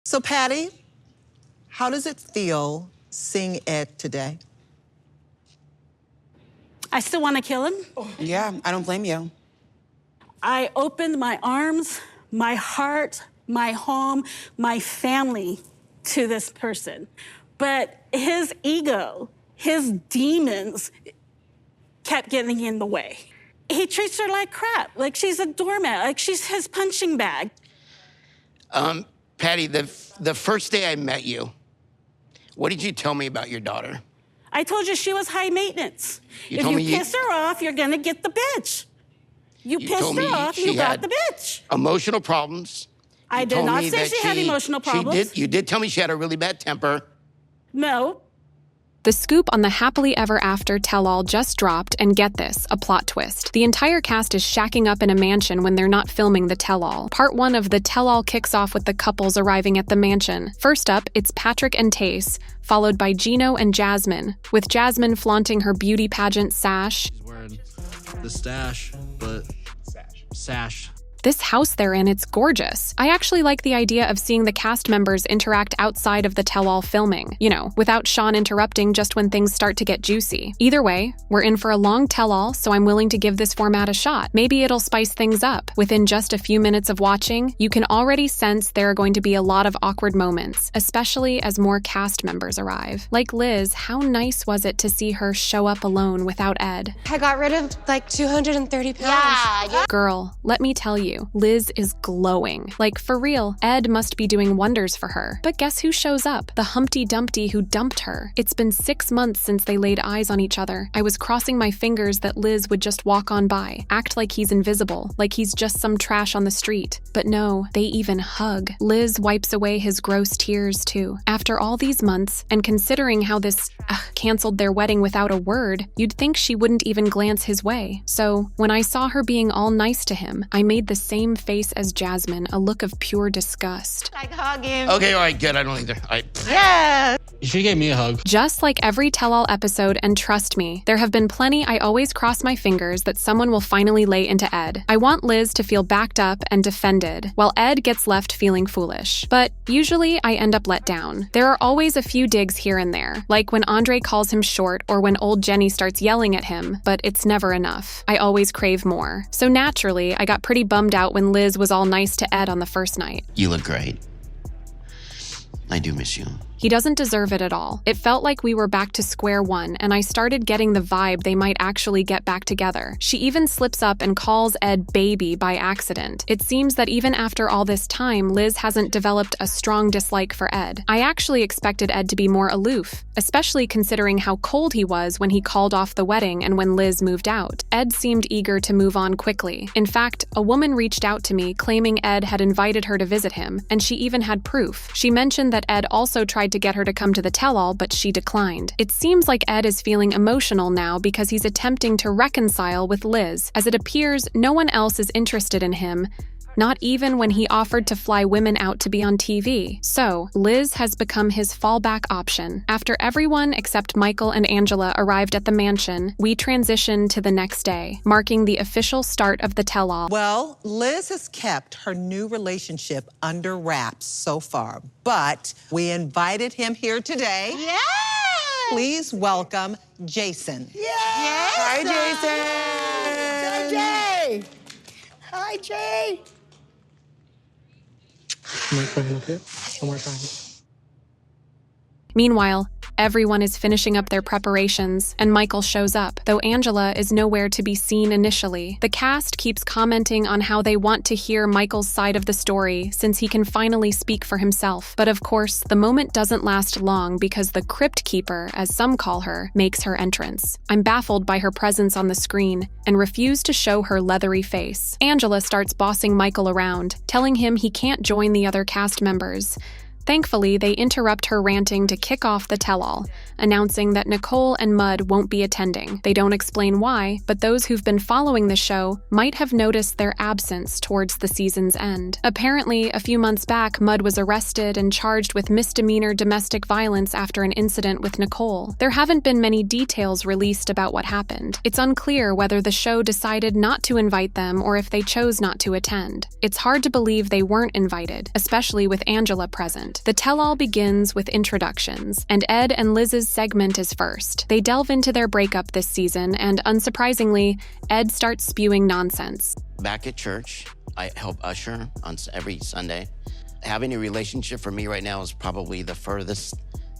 So, Patty, how does it feel seeing Ed today? I still want to kill him. Yeah, I don't blame you. I opened my arms, my heart, my home, my family to this person. But his ego, his demons kept getting in the way. He treats her like crap, like she's a doormat, like she's his punching bag. Patty, the first day I met you, what did you tell me about your daughter? I told you she was high maintenance. If told you me piss her off, you're gonna get the bitch. You pissed told me her off, she you got had the bitch. Emotional problems. I You did told not me say that she had emotional problems. You did tell me she had a really bad temper. No. The scoop on the happily ever after tell-all just dropped, and get this, a plot twist. The entire cast is shacking up in a mansion when they're not filming the tell-all. Part 1 of the tell-all kicks off with the couples arriving at the mansion. First up, it's Patrick and Tace, followed by Gino and Jasmine, with Jasmine flaunting her beauty pageant sash. She's wearing the stash, but sash. This house they're in, it's gorgeous. I actually like the idea of seeing the cast members interact outside of the tell-all filming, without Sean interrupting just when things start to get juicy. Either way, we're in for a long tell-all, so I'm willing to give this format a shot. Maybe it'll spice things up. Within just a few minutes of watching, you can already sense there are going to be a lot of awkward moments, especially as more cast members arrive. Like Liz, how nice was it to see her show up alone without Ed? I got rid of like 230 pounds. Yeah. Girl, let me tell you, Liz is glowing. Like, for real, Ed must be doing wonders for her. But guess who shows up? The Humpty Dumpty who dumped her. It's been 6 months since they laid eyes on each other. I was crossing my fingers that Liz would just walk on by, act like he's invisible, like he's just some trash on the street. But no, they even hug. Liz wipes away his gross tears, too. After all these months, and considering how this canceled their wedding without a word, you'd think she wouldn't even glance his way. So, when I saw her being all nice to him, I made the same face as Jasmine, a look of pure disgust. Like hug him. Okay, all right, good. I don't either. Yeah. She gave me a hug. Just like every tell-all episode, and trust me, there have been plenty I always cross my fingers that someone will finally lay into Ed. I want Liz to feel backed up and defended, while Ed gets left feeling foolish. But usually I end up let down. There are always a few digs here and there, like when Andre calls him short or when old Jenny starts yelling at him, but it's never enough. I always crave more. So naturally, I got pretty bummed out when Liz was all nice to Ed on the first night. You look great. I do miss you. He doesn't deserve it at all. It felt like we were back to square one, and I started getting the vibe they might actually get back together. She even slips up and calls Ed baby by accident. It seems that even after all this time, Liz hasn't developed a strong dislike for Ed. I actually expected Ed to be more aloof, especially considering how cold he was when he called off the wedding and when Liz moved out. Ed seemed eager to move on quickly. In fact, a woman reached out to me claiming Ed had invited her to visit him, and she even had proof. She mentioned that Ed also tried to get her to come to the tell-all, but she declined. It seems like Ed is feeling emotional now because he's attempting to reconcile with Liz, as it appears no one else is interested in him, not even when he offered to fly women out to be on TV. So, Liz has become his fallback option. After everyone except Michael and Angela arrived at the mansion, we transition to the next day, marking the official start of the tell-all. Well, Liz has kept her new relationship under wraps so far, but we invited him here today. Yeah. Please welcome Jason. Yes. Hi, Jason. Jay. Hi, Jay. Meanwhile, everyone is finishing up their preparations, and Michael shows up, though Angela is nowhere to be seen initially. The cast keeps commenting on how they want to hear Michael's side of the story, since he can finally speak for himself. But of course, the moment doesn't last long because the Crypt Keeper, as some call her, makes her entrance. I'm baffled by her presence on the screen, and refuse to show her leathery face. Angela starts bossing Michael around, telling him he can't join the other cast members. Thankfully, they interrupt her ranting to kick off the tell-all, announcing that Nicole and Mud won't be attending. They don't explain why, but those who've been following the show might have noticed their absence towards the season's end. Apparently, a few months back, Mud was arrested and charged with misdemeanor domestic violence after an incident with Nicole. There haven't been many details released about what happened. It's unclear whether the show decided not to invite them or if they chose not to attend. It's hard to believe they weren't invited, especially with Angela present. The tell-all begins with introductions, and Ed and Liz's segment is first. They delve into their breakup this season, and unsurprisingly, Ed starts spewing nonsense. Back at church, I help usher on every Sunday. Having a relationship for me right now is probably the furthest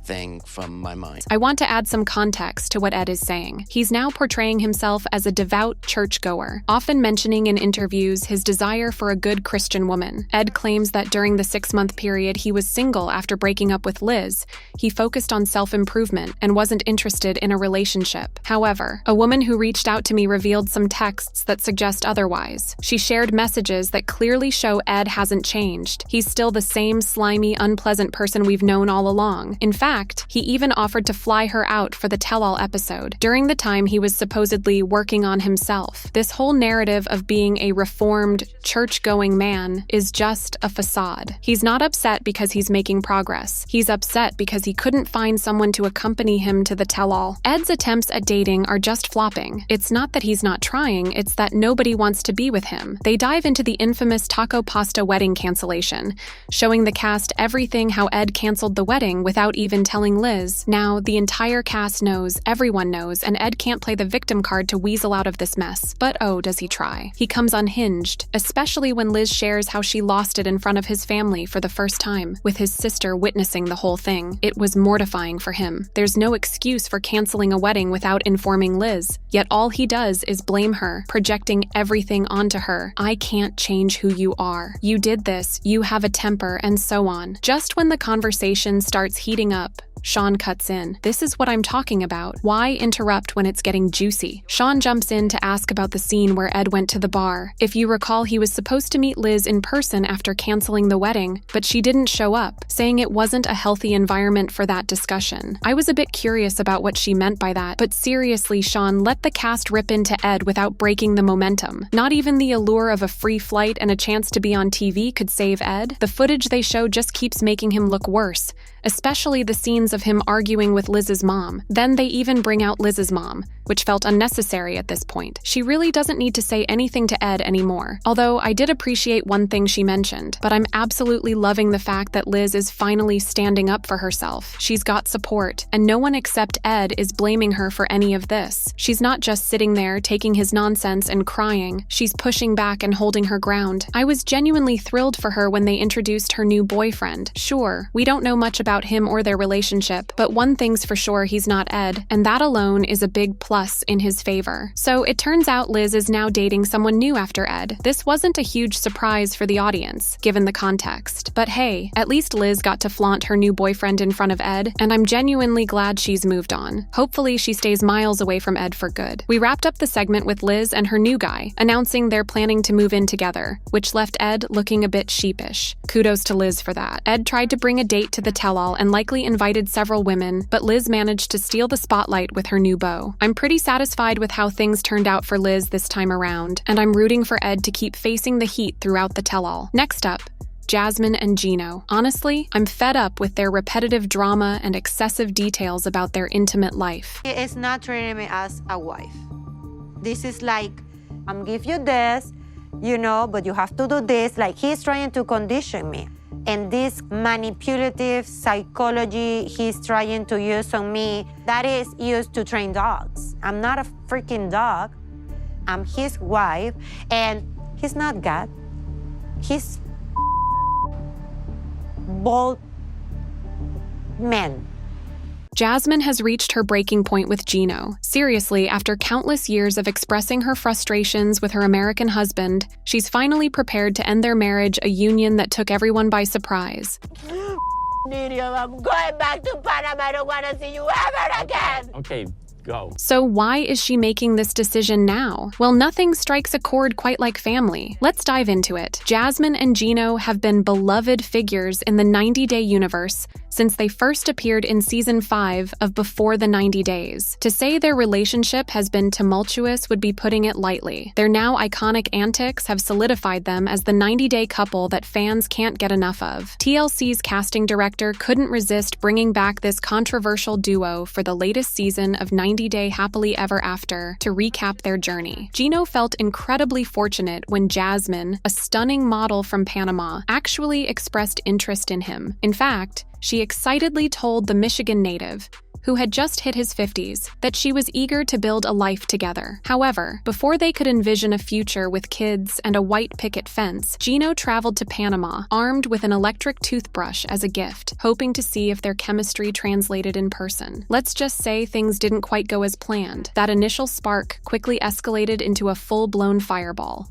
thing from my mind. I want to add some context to what Ed is saying. He's now portraying himself as a devout churchgoer, often mentioning in interviews his desire for a good Christian woman. Ed claims that during the 6-month period he was single after breaking up with Liz, he focused on self-improvement and wasn't interested in a relationship. However, a woman who reached out to me revealed some texts that suggest otherwise. She shared messages that clearly show Ed hasn't changed. He's still the same slimy, unpleasant person we've known all along. In fact, he even offered to fly her out for the tell-all episode, during the time he was supposedly working on himself. This whole narrative of being a reformed, church-going man is just a facade. He's not upset because he's making progress. He's upset because he couldn't find someone to accompany him to the tell-all. Ed's attempts at dating are just flopping. It's not that he's not trying, it's that nobody wants to be with him. They dive into the infamous taco pasta wedding cancellation, showing the cast everything how Ed canceled the wedding without even telling Liz. Now, the entire cast knows, everyone knows, and Ed can't play the victim card to weasel out of this mess. But oh, does he try. He comes unhinged, especially when Liz shares how she lost it in front of his family for the first time, with his sister witnessing the whole thing. It was mortifying for him. There's no excuse for canceling a wedding without informing Liz. Yet all he does is blame her, projecting everything onto her. I can't change who you are. You did this, you have a temper, and so on. Just when the conversation starts heating up, Sean cuts in. This is what I'm talking about. Why interrupt when it's getting juicy? Sean jumps in to ask about the scene where Ed went to the bar. If you recall, he was supposed to meet Liz in person after canceling the wedding, but she didn't show up, saying it wasn't a healthy environment for that discussion. I was a bit curious about what she meant by that, but seriously, Sean, let the cast rip into Ed without breaking the momentum. Not even the allure of a free flight and a chance to be on TV could save Ed. The footage they show just keeps making him look worse, especially the scenes of him arguing with Liz's mom. Then they even bring out Liz's mom, which felt unnecessary at this point. She really doesn't need to say anything to Ed anymore. Although I did appreciate one thing she mentioned, but I'm absolutely loving the fact that Liz is finally standing up for herself. She's got support, and no one except Ed is blaming her for any of this. She's not just sitting there taking his nonsense and crying. She's pushing back and holding her ground. I was genuinely thrilled for her when they introduced her new boyfriend. Sure, we don't know much about him or their relationship, but one thing's for sure, he's not Ed, and that alone is a big plus in his favor. So it turns out Liz is now dating someone new after Ed. This wasn't a huge surprise for the audience, given the context. But hey, at least Liz got to flaunt her new boyfriend in front of Ed, and I'm genuinely glad she's moved on. Hopefully she stays miles away from Ed for good. We wrapped up the segment with Liz and her new guy, announcing they're planning to move in together, which left Ed looking a bit sheepish. Kudos to Liz for that. Ed tried to bring a date to the tell-all and likely invited several women, but Liz managed to steal the spotlight with her new beau. I'm pretty satisfied with how things turned out for Liz this time around, and I'm rooting for Ed to keep facing the heat throughout the tell-all. Next up, Jasmine and Gino. Honestly, I'm fed up with their repetitive drama and excessive details about their intimate life. He is not treating me as a wife. This is like, I'm give you this, you know, but you have to do this. Like, he's trying to condition me. And this manipulative psychology he's trying to use on me, that is used to train dogs. I'm not a freaking dog. I'm his wife, and he's not God. He's bold man. Jasmine has reached her breaking point with Gino. Seriously, after countless years of expressing her frustrations with her American husband, she's finally prepared to end their marriage, a union that took everyone by surprise. Miriam, I'm going back to Panama. I don't want to see you ever again. Okay, Go. So why is she making this decision now? Well, nothing strikes a chord quite like family. Let's dive into it. Jasmine and Gino have been beloved figures in the 90-Day universe since they first appeared in season 5 of Before the 90 Days. To say their relationship has been tumultuous would be putting it lightly. Their now iconic antics have solidified them as the 90-day couple that fans can't get enough of. TLC's casting director couldn't resist bringing back this controversial duo for the latest season of 90-Day Happily Ever After to recap their journey. Gino felt incredibly fortunate when Jasmine, a stunning model from Panama, actually expressed interest in him. In fact, she excitedly told the Michigan native, who had just hit his 50s, that she was eager to build a life together. However, before they could envision a future with kids and a white picket fence, Gino traveled to Panama, armed with an electric toothbrush as a gift, hoping to see if their chemistry translated in person. Let's just say things didn't quite go as planned. That initial spark quickly escalated into a full-blown fireball.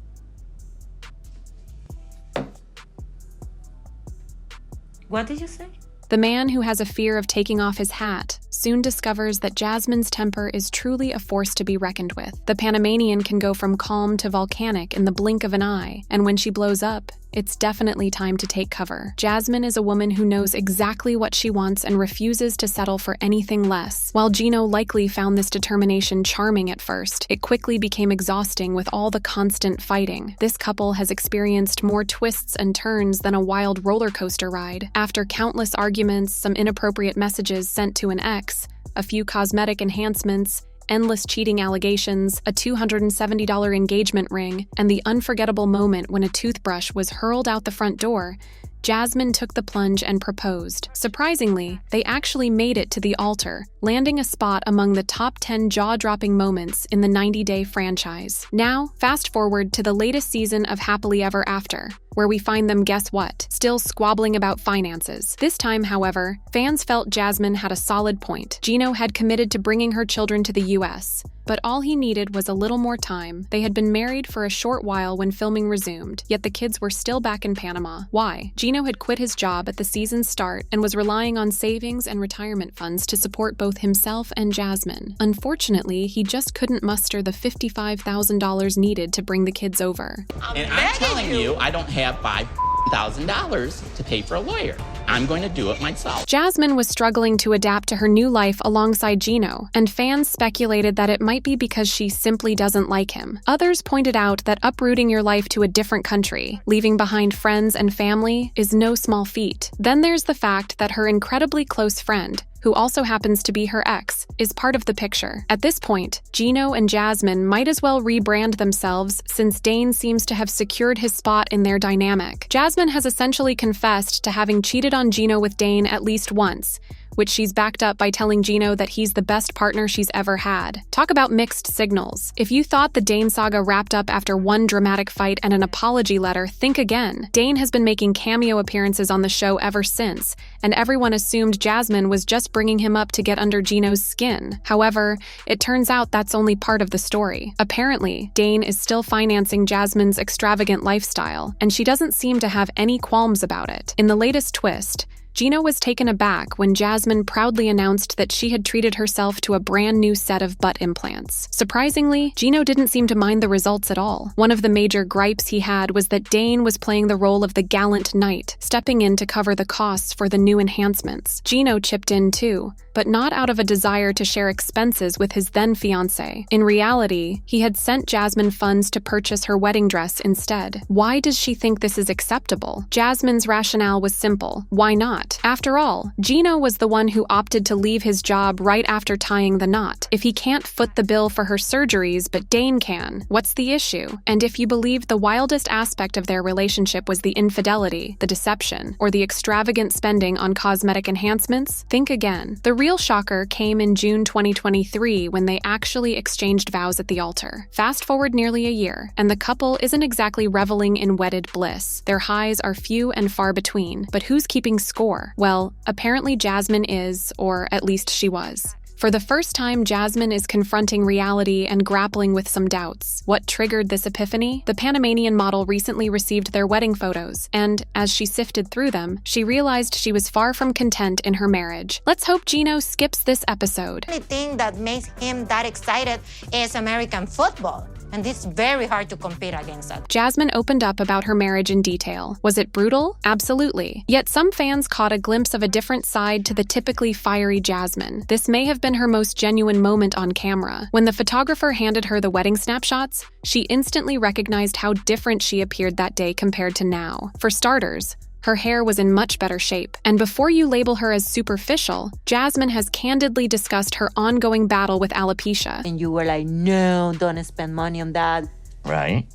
What did you say? The man who has a fear of taking off his hat soon discovers that Jasmine's temper is truly a force to be reckoned with. The Panamanian can go from calm to volcanic in the blink of an eye, and when she blows up, it's definitely time to take cover. Jasmine is a woman who knows exactly what she wants and refuses to settle for anything less. While Gino likely found this determination charming at first, it quickly became exhausting with all the constant fighting. This couple has experienced more twists and turns than a wild roller coaster ride. After countless arguments, some inappropriate messages sent to an ex, a few cosmetic enhancements, endless cheating allegations, a $270 engagement ring, and the unforgettable moment when a toothbrush was hurled out the front door, Jasmine took the plunge and proposed. Surprisingly, they actually made it to the altar, landing a spot among the top 10 jaw-dropping moments in the 90-Day franchise. Now, fast forward to the latest season of Happily Ever After, where we find them, guess what? Still squabbling about finances. This time, however, fans felt Jasmine had a solid point. Gino had committed to bringing her children to the US, but all he needed was a little more time. They had been married for a short while when filming resumed, yet the kids were still back in Panama. Why? Gino had quit his job at the season's start and was relying on savings and retirement funds to support both himself and Jasmine. Unfortunately, he just couldn't muster the $55,000 needed to bring the kids over. And I'm telling you, I don't have $5,000 to pay for a lawyer. I'm going to do it myself. Jasmine was struggling to adapt to her new life alongside Gino, and fans speculated that it might be because she simply doesn't like him. Others pointed out that uprooting your life to a different country, leaving behind friends and family, is no small feat. Then there's the fact that her incredibly close friend, who also happens to be her ex, is part of the picture. At this point, Gino and Jasmine might as well rebrand themselves since Dane seems to have secured his spot in their dynamic. Jasmine has essentially confessed to having cheated on Gino with Dane at least once, which she's backed up by telling Gino that he's the best partner she's ever had. Talk about mixed signals. If you thought the Dane saga wrapped up after one dramatic fight and an apology letter, think again. Dane has been making cameo appearances on the show ever since, and everyone assumed Jasmine was just bringing him up to get under Gino's skin. However, it turns out that's only part of the story. Apparently, Dane is still financing Jasmine's extravagant lifestyle, and she doesn't seem to have any qualms about it. In the latest twist, Gino was taken aback when Jasmine proudly announced that she had treated herself to a brand new set of butt implants. Surprisingly, Gino didn't seem to mind the results at all. One of the major gripes he had was that Dane was playing the role of the gallant knight, stepping in to cover the costs for the new enhancements. Gino chipped in too, but not out of a desire to share expenses with his then-fiancé. In reality, he had sent Jasmine funds to purchase her wedding dress instead. Why does she think this is acceptable? Jasmine's rationale was simple. Why not? After all, Gino was the one who opted to leave his job right after tying the knot. If he can't foot the bill for her surgeries, but Dane can, what's the issue? And if you believe the wildest aspect of their relationship was the infidelity, the deception, or the extravagant spending on cosmetic enhancements, think again. The real shocker came in June 2023 when they actually exchanged vows at the altar. Fast forward nearly a year, and the couple isn't exactly reveling in wedded bliss. Their highs are few and far between, but who's keeping score? Well, apparently Jasmine is, or at least she was. For the first time, Jasmine is confronting reality and grappling with some doubts. What triggered this epiphany? The Panamanian model recently received their wedding photos, and as she sifted through them, she realized she was far from content in her marriage. Let's hope Gino skips this episode. The only thing that makes him that excited is American football. And it's very hard to compete against that. Jasmine opened up about her marriage in detail. Was it brutal? Absolutely. Yet some fans caught a glimpse of a different side to the typically fiery Jasmine. This may have been her most genuine moment on camera. When the photographer handed her the wedding snapshots, she instantly recognized how different she appeared that day compared to now. For starters, her hair was in much better shape. And before you label her as superficial, Jasmine has candidly discussed her ongoing battle with alopecia. And you were like, no, don't spend money on that. Right.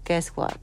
Guess what?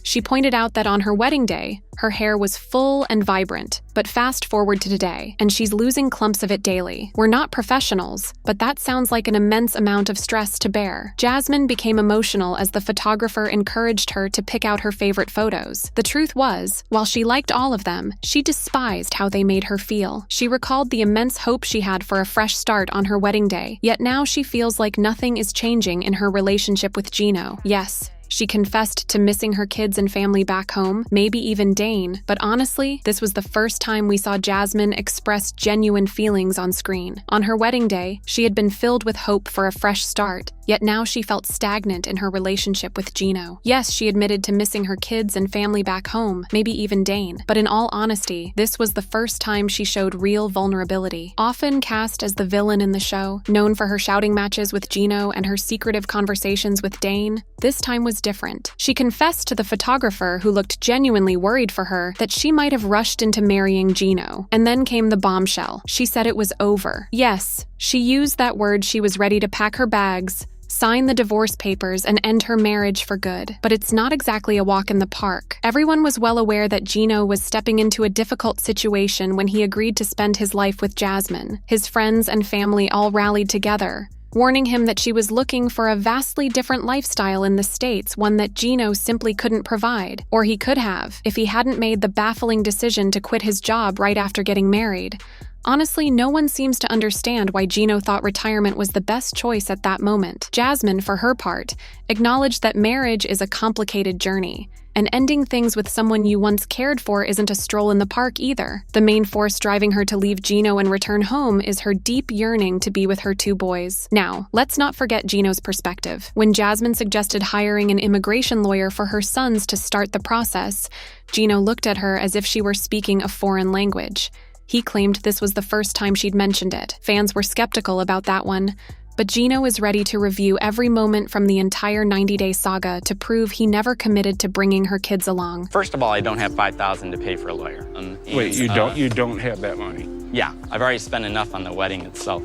She pointed out that on her wedding day, her hair was full and vibrant. But fast forward to today, and she's losing clumps of it daily. We're not professionals, but that sounds like an immense amount of stress to bear. Jasmine became emotional as the photographer encouraged her to pick out her favorite photos. The truth was, while she liked all of them, she despised how they made her feel. She recalled the immense hope she had for a fresh start on her wedding day, yet now she feels like nothing is changing in her relationship with Gino. Yes, she confessed to missing her kids and family back home, maybe even Dane, but honestly, this was the first time we saw Jasmine express genuine feelings on screen. On her wedding day, she had been filled with hope for a fresh start, yet now she felt stagnant in her relationship with Gino. Yes, she admitted to missing her kids and family back home, maybe even Dane, but in all honesty, this was the first time she showed real vulnerability. Often cast as the villain in the show, known for her shouting matches with Gino and her secretive conversations with Dane, this time was different. She confessed to the photographer, who looked genuinely worried for her, that she might have rushed into marrying Gino. And then came the bombshell. She said it was over. Yes, she used that word. She was ready to pack her bags, sign the divorce papers, and end her marriage for good. But it's not exactly a walk in the park. Everyone was well aware that Gino was stepping into a difficult situation when he agreed to spend his life with Jasmine. His friends and family all rallied together, warning him that she was looking for a vastly different lifestyle in the States, one that Gino simply couldn't provide. Or he could have, if he hadn't made the baffling decision to quit his job right after getting married. Honestly, no one seems to understand why Gino thought retirement was the best choice at that moment. Jasmine, for her part, acknowledged that marriage is a complicated journey, and ending things with someone you once cared for isn't a stroll in the park either. The main force driving her to leave Gino and return home is her deep yearning to be with her two boys. Now, let's not forget Gino's perspective. When Jasmine suggested hiring an immigration lawyer for her sons to start the process, Gino looked at her as if she were speaking a foreign language. He claimed this was the first time she'd mentioned it. Fans were skeptical about that one, but Gino is ready to review every moment from the entire 90-day saga to prove he never committed to bringing her kids along. First of all, I don't have $5,000 to pay for a lawyer. Wait, you don't? You don't have that money? Yeah, I've already spent enough on the wedding itself.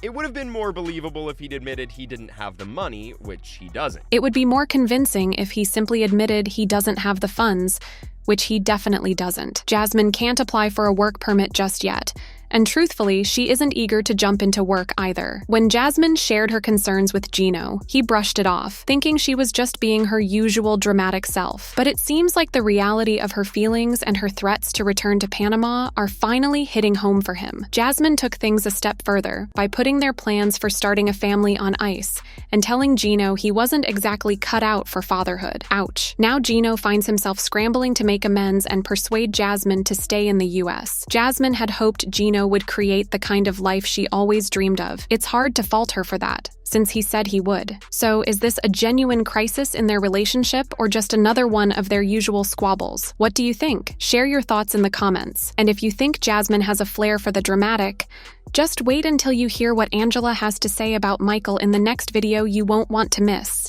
It would have been more believable if he'd admitted he didn't have the money, which he doesn't. It would be more convincing if he simply admitted he doesn't have the funds, which he definitely doesn't. Jasmine can't apply for a work permit just yet, and truthfully, she isn't eager to jump into work either. When Jasmine shared her concerns with Gino, he brushed it off, thinking she was just being her usual dramatic self. But it seems like the reality of her feelings and her threats to return to Panama are finally hitting home for him. Jasmine took things a step further by putting their plans for starting a family on ice and telling Gino he wasn't exactly cut out for fatherhood. Ouch. Now Gino finds himself scrambling to make amends and persuade Jasmine to stay in the US. Jasmine had hoped Gino would create the kind of life she always dreamed of. It's hard to fault her for that, since he said he would. So is this a genuine crisis in their relationship or just another one of their usual squabbles? What do you think? Share your thoughts in the comments. And if you think Jasmine has a flair for the dramatic, just wait until you hear what Angela has to say about Michael in the next video you won't want to miss.